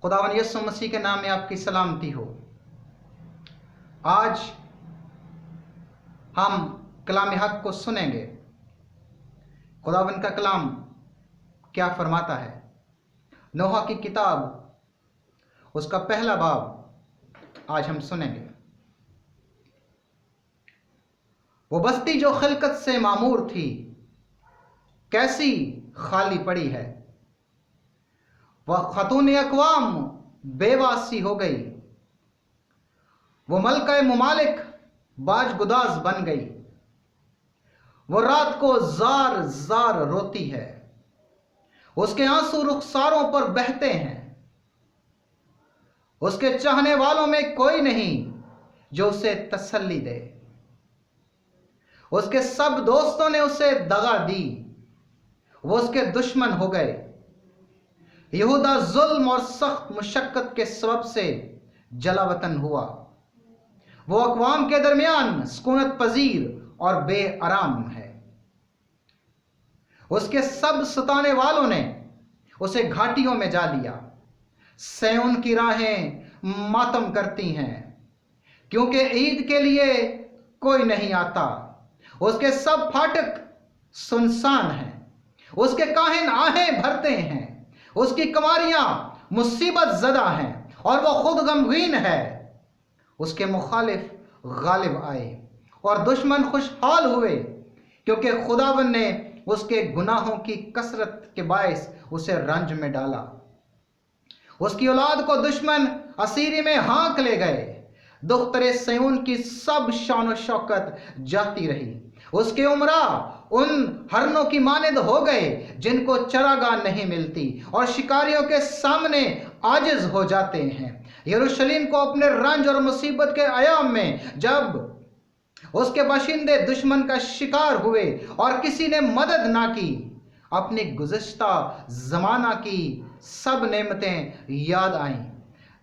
खुदावन यीशु मसीह के नाम में आपकी सलामती हो। आज हम कलाम हक को सुनेंगे। खुदावन का कलाम क्या फरमाता है। नोहा की किताब उसका पहला बाब आज हम सुनेंगे। वो बस्ती जो खिलकत से मामूर थी कैसी खाली पड़ी है। वह खतून अक़वाम बेवासी हो गई। वो मलका मुमालिक बाज गुदाज बन गई। वो रात को जार जार रोती है। उसके आंसू रुखसारों पर बहते हैं। उसके चाहने वालों में कोई नहीं जो उसे तसल्ली दे। उसके सब दोस्तों ने उसे दगा दी। वो उसके दुश्मन हो गए। यहूदा जुल्म और सख्त मुशक्कत के सबब से जलावतन हुआ। वो अक़वाम के दरमियान सुकूनत पजीर और बेआराम है। उसके सब सताने वालों ने उसे घाटियों में जा लिया। सयोन की राहें मातम करती हैं क्योंकि ईद के लिए कोई नहीं आता। उसके सब फाटक सुनसान हैं। उसके काहिन आहें भरते हैं। उसकी कमारियां मुसीबत ज़दा हैं और वह खुद गमगीन है। उसके मुखालिफ गालिब आए और दुश्मन खुशहाल हुए क्योंकि खुदावन ने उसके गुनाहों की कसरत के बायस उसे रंज में डाला। उसकी औलाद को दुश्मन असीरी में हाँक ले गए। दुख्तरे सयून की सब शान शौकत जाती रही। उसके उमरा उन हरनों की मानद हो गए जिनको चरागाह नहीं मिलती और शिकारियों के सामने आजिज हो जाते हैं। यरूशलेम को अपने रंज और मुसीबत के अयाम में जब उसके बाशिंदे दुश्मन का शिकार हुए और किसी ने मदद ना की, अपनी गुज़िश्ता ज़माना की सब नेमतें याद आईं।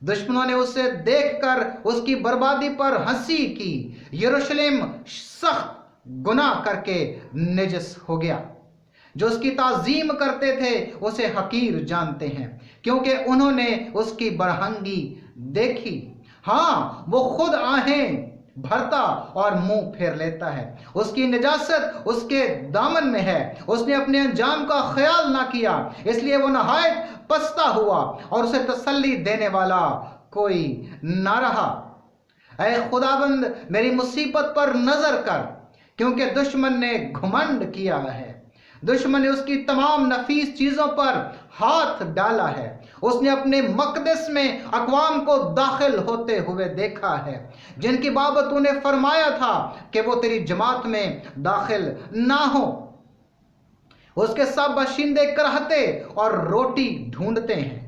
दुश्मनों ने उसे देखकर उसकी बर्बादी पर हंसी की। यरूशलेम सख्त गुनाह करके निजस हो गया। जो उसकी ताज़ीम करते थे उसे हकीर जानते हैं क्योंकि उन्होंने उसकी बरहंगी देखी। हाँ, वो खुद आहें भरता और मुंह फेर लेता है। उसकी निजासत उसके दामन में है। उसने अपने अंजाम का ख्याल ना किया, इसलिए वो नहायत पछता हुआ और उसे तसल्ली देने वाला कोई ना रहा। ऐ खुदाबंद, मेरी मुसीबत पर नजर कर क्योंकि दुश्मन ने घमंड किया है। दुश्मन ने उसकी तमाम नफीस चीजों पर हाथ डाला है। उसने अपने मकदस में अक़वाम को दाखिल होते हुए देखा है जिनकी बाबत उन्हें फरमाया था कि वो तेरी जमात में दाखिल ना हो। उसके सब बाशिंदे करहते और रोटी ढूंढते हैं।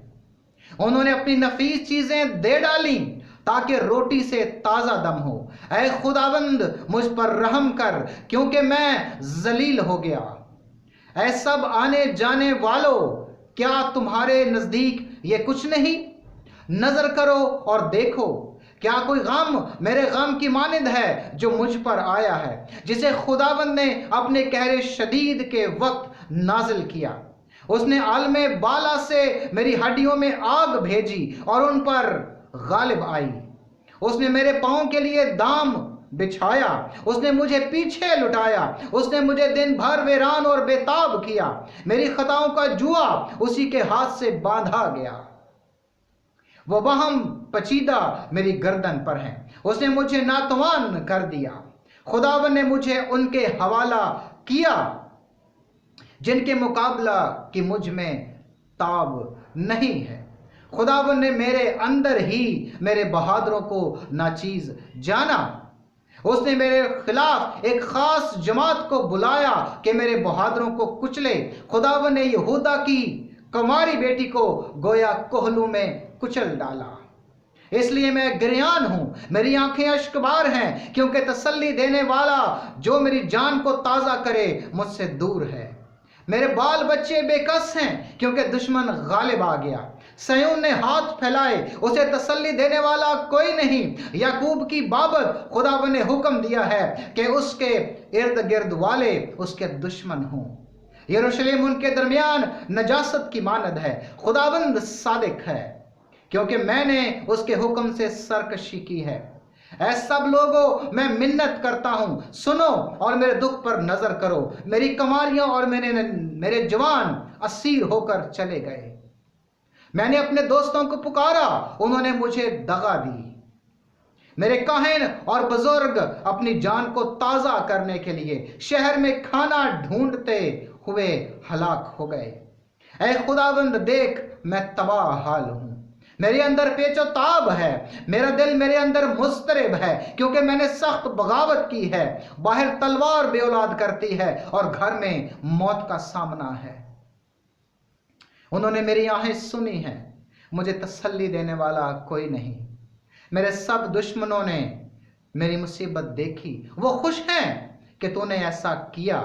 उन्होंने अपनी नफीस चीजें दे डाली ताकि रोटी से ताज़ा दम हो। ऐ खुदावंद, मुझ पर रहम कर क्योंकि मैं जलील हो गया। ऐ सब आने जाने वालों, क्या तुम्हारे नज़दीक ये कुछ नहीं? नज़र करो और देखो, क्या कोई गम मेरे गम की मानद है जो मुझ पर आया है, जिसे खुदावंद ने अपने कहरे शदीद के वक्त नाजिल किया। उसने आलमे बाला से मेरी हड्डियों में आग भेजी और उन पर गालिब आई। उसने मेरे पाँव के लिए दाम बिछाया। उसने मुझे पीछे लुटाया। उसने मुझे दिन भर वीरान और बेताब किया। मेरी खताओं का जुआ उसी के हाथ से बांधा गया। वो वहम पचीदा मेरी गर्दन पर है। उसने मुझे नातवान कर दिया। खुदावन ने मुझे उनके हवाला किया जिनके मुकाबला की मुझ में ताब नहीं है। खुदावन ने मेरे अंदर ही मेरे बहादुरों को नाचीज जाना। उसने मेरे खिलाफ एक खास जमात को बुलाया कि मेरे बहादुरों को कुचले। खुदावन ने यहूदा की कुमारी बेटी को गोया कोहलू में कुचल डाला। इसलिए मैं गिरयान हूँ, मेरी आंखें अश्कबार हैं क्योंकि तसल्ली देने वाला जो मेरी जान को ताज़ा करे मुझसे दूर है। मेरे बाल बच्चे बेकस हैं क्योंकि दुश्मन गालिब आ गया। सयून ने हाथ फैलाए, उसे तसल्ली देने वाला कोई नहीं। याकूब की बाबत खुदावन ने हुक्म दिया है कि उसके इर्द गिर्द वाले उसके दुश्मन हों। यरूशलेम उनके दरमियान नजासत की मानद है। खुदावंद सादिक है क्योंकि मैंने उसके हुक्म से सरकशी की है। ऐ सब लोगों, मैं मिन्नत करता हूं, सुनो और मेरे दुख पर नजर करो। मेरी कमारियां और मेरे जवान असीर होकर चले गए। मैंने अपने दोस्तों को पुकारा, उन्होंने मुझे दगा दी। मेरे काहिन और बुजुर्ग अपनी जान को ताजा करने के लिए शहर में खाना ढूंढते हुए हलाक हो गए। ऐ खुदावंद देख, मैं तबाह हाल हूं, मेरे अंदर पेचो ताब है, मेरा दिल मेरे अंदर मुस्तरिब है, क्योंकि मैंने सख्त बगावत की है। बाहर तलवार बेऔलाद करती है और घर में मौत का सामना है। उन्होंने मेरी आहें सुनी हैं, मुझे तसल्ली देने वाला कोई नहीं। मेरे सब दुश्मनों ने मेरी मुसीबत देखी, वो खुश हैं कि तूने ऐसा किया।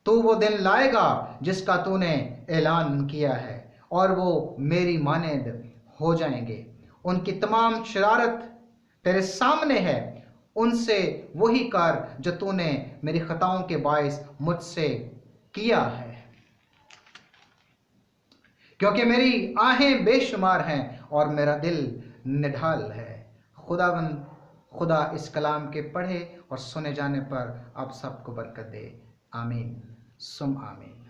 तू वो दिन लाएगा जिसका तूने ऐलान किया है, और वो मेरी मानद हो जाएंगे। उनकी तमाम शरारत तेरे सामने है, उनसे वही कर जो तूने मेरी खताओं के बायस मुझसे किया है। क्योंकि मेरी आहें बेशुमार हैं और मेरा दिल निढाल है। खुदा इस कलाम के पढ़े और सुने जाने पर आप सबको बरकत दे। आमीन सुम आमीन।